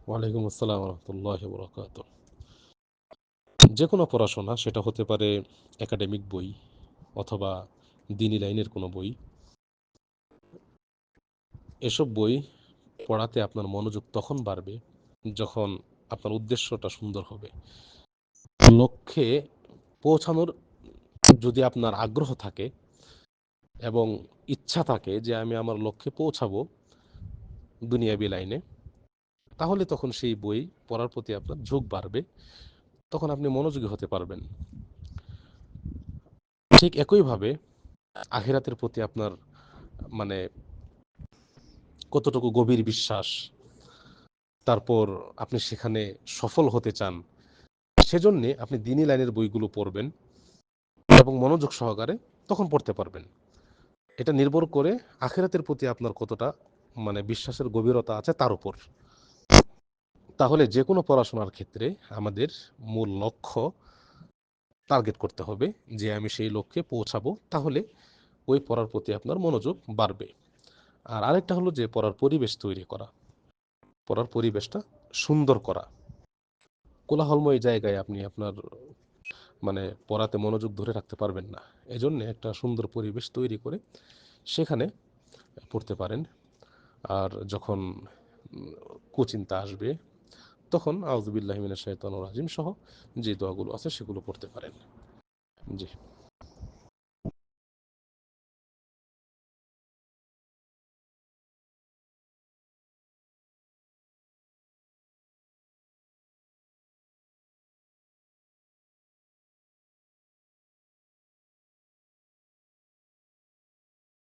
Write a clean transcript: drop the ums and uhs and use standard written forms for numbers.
ওয়ালাইকুম আসসালাম রহমতুল্লাহ বরকাত। যে কোনো পড়াশোনা সেটা হতে পারে একাডেমিক বই অথবা দিনী লাইনের কোনো বই। এসব বই পড়াতে আপনার মনোযোগ তখন বাড়বে যখন আপনার উদ্দেশ্যটা সুন্দর হবে। লক্ষ্যে পৌঁছানোর যদি আপনার আগ্রহ থাকে এবং ইচ্ছা থাকে যে আমি আমার লক্ষ্যে পৌঁছাবো দুনিয়াবি লাইনে, তাহলে তখন সেই বই পড়ার প্রতি আপনার ঝোঁক বাড়বে, তখন আপনি মনোযোগী হতে পারবেন। ঠিক একইভাবে আখিরাতের প্রতি আপনার মানে কতটুকু গভীর বিশ্বাস, তারপর আপনি সেখানে সফল হতে চান, সেজন্যে আপনি দ্বীনি লাইনের বইগুলো পড়বেন এবং মনোযোগ সহকারে তখন পড়তে পারবেন। এটা নির্ভর করে আখিরাতের প্রতি আপনার কতটা বিশ্বাসের গভীরতা আছে তার উপর। তাহলে যেকোনো পড়াশোনার ক্ষেত্রে আমাদের মূল লক্ষ্য টার্গেট করতে হবে যে আমি সেই লক্ষ্যে পৌঁছাবো, তাহলে ওই পড়ার প্রতি আপনার মনোযোগ বাড়বে। আর আরেকটা হলো যে পড়ার পরিবেশ তৈরি করা, পড়ার পরিবেশটা সুন্দর করা। কোলাহলময় জায়গায় আপনি আপনার পড়াতে মনোযোগ ধরে রাখতে পারবেন না। এজন্য একটা সুন্দর পরিবেশ তৈরি করে সেখানে পড়তে পারেন। আর যখন কুচিন্তা আসবে তখন আউযু বিল্লাহি মিনাশ শাইতানির রাজিম সহ যে দোয়াগুলো আছে সেগুলো পড়তে পারেন। জি।